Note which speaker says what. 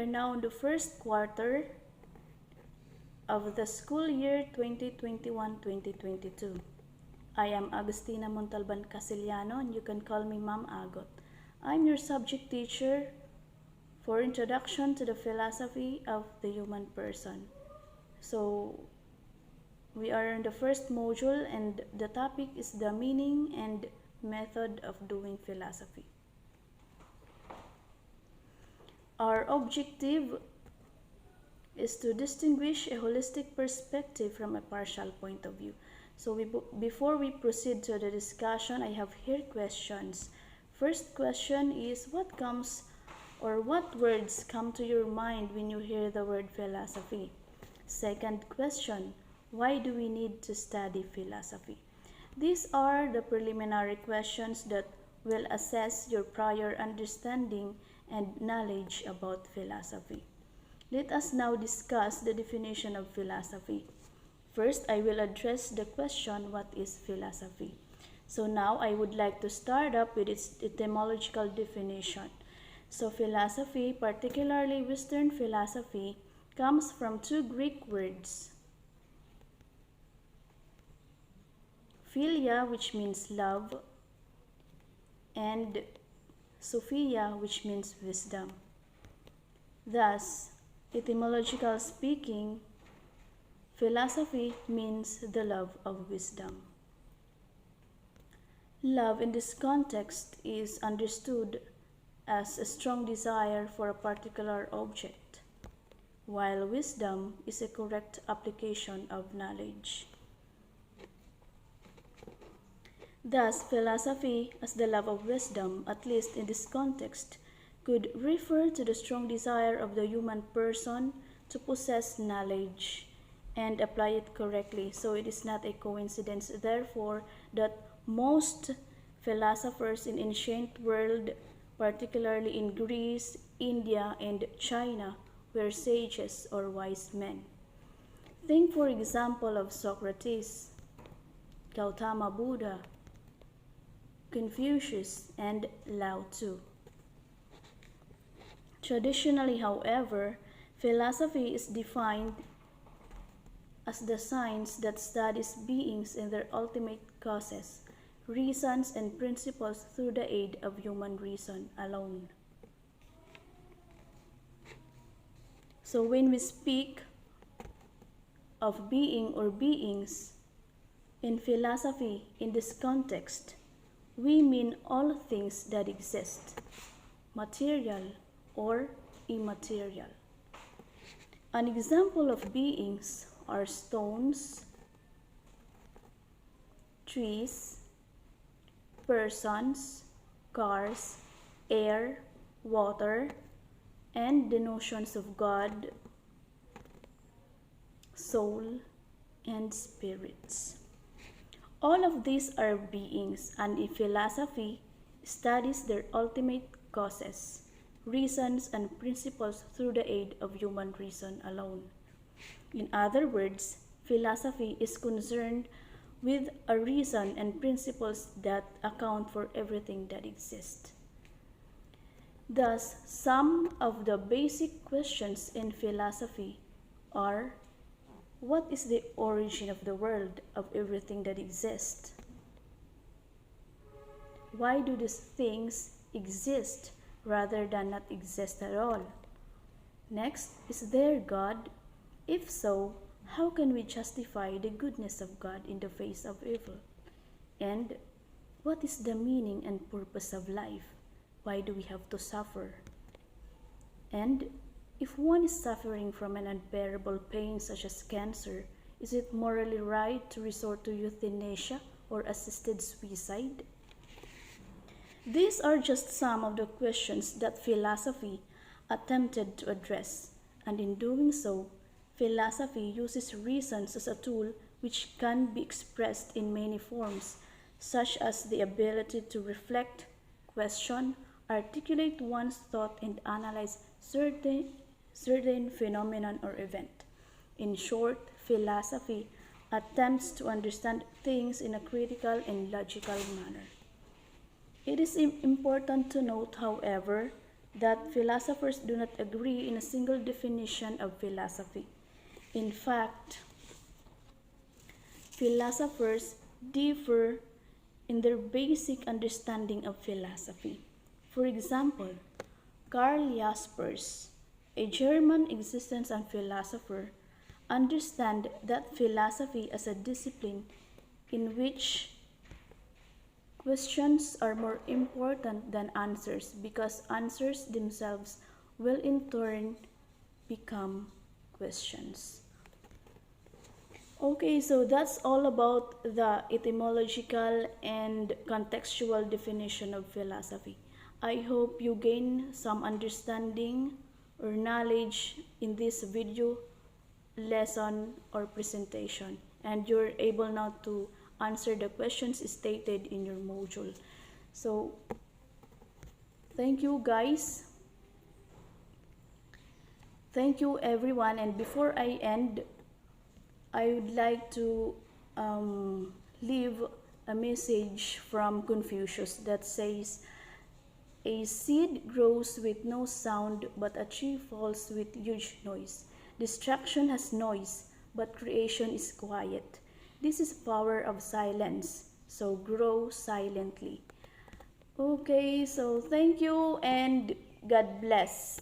Speaker 1: are now in the first quarter of the school year 2021-2022. I am Agustina Montalban Casiliano and you can call me Ma'am Agot. I'm your subject teacher for Introduction to the Philosophy of the Human Person. So, we are in the first module and the topic is the meaning and method of doing philosophy. Our objective is to distinguish a holistic perspective from a partial point of view. So before we proceed to the discussion, I have here questions. First question is, what words come to your mind when you hear the word philosophy? Second question, why do we need to study philosophy? These are the preliminary questions that will assess your prior understanding and knowledge about philosophy. Let us now discuss the definition of philosophy. First, I will address the question, what is philosophy? So now I would like to start up with its etymological definition. So philosophy, particularly Western philosophy, comes from two Greek words. Philia, which means love, and Sophia, which means wisdom. Thus, etymological speaking, philosophy means the love of wisdom. Love in this context is understood as a strong desire for a particular object, while wisdom is a correct application of knowledge. Thus, philosophy as the love of wisdom, at least in this context, could refer to the strong desire of the human person to possess knowledge and apply it correctly. So it is not a coincidence, therefore, that most philosophers in ancient world, particularly in Greece, India, and China, were sages or wise men. Think, for example, of Socrates, Gautama Buddha, Confucius, and Lao Tzu. Traditionally, however, philosophy is defined as the science that studies beings and their ultimate causes, reasons, and principles through the aid of human reason alone. So when we speak of being or beings in philosophy in this context, we mean all things that exist, material or immaterial. An example of beings are stones, trees, persons, cars, air, water, and the notions of God, soul, and spirits. All of these are beings, and if philosophy studies their ultimate causes, reasons, and principles through the aid of human reason alone. In other words, philosophy is concerned with a reason and principles that account for everything that exists. Thus, some of the basic questions in philosophy are, what is the origin of the world, of everything that exists? Why do these things exist rather than not exist at all? Next, is there God? If so, how can we justify the goodness of God in the face of evil? And what is the meaning and purpose of life? Why do we have to suffer? And if one is suffering from an unbearable pain such as cancer, is it morally right to resort to euthanasia or assisted suicide? These are just some of the questions that philosophy attempted to address, and in doing so, philosophy uses reasons as a tool which can be expressed in many forms, such as the ability to reflect, question, articulate one's thought, and analyze certain phenomenon or event. In short, philosophy attempts to understand things in a critical and logical manner. It is important to note, however, that philosophers do not agree in a single definition of philosophy. In fact, philosophers differ in their basic understanding of philosophy. For example, Karl Jaspers, a German existence and philosopher, understand that philosophy as a discipline in which questions are more important than answers because answers themselves will in turn become questions. Okay, so that's all about the etymological and contextual definition of philosophy. I hope you gain some understanding or knowledge in this video lesson or presentation, and you're able now to answer the questions stated in your module. So, thank you guys. Thank you everyone, and before I end, I would like to leave a message from Confucius that says, "A seed grows with no sound, but a tree falls with huge noise. Destruction has noise, but creation is quiet. This is power of silence, so grow silently." Okay, so thank you and God bless.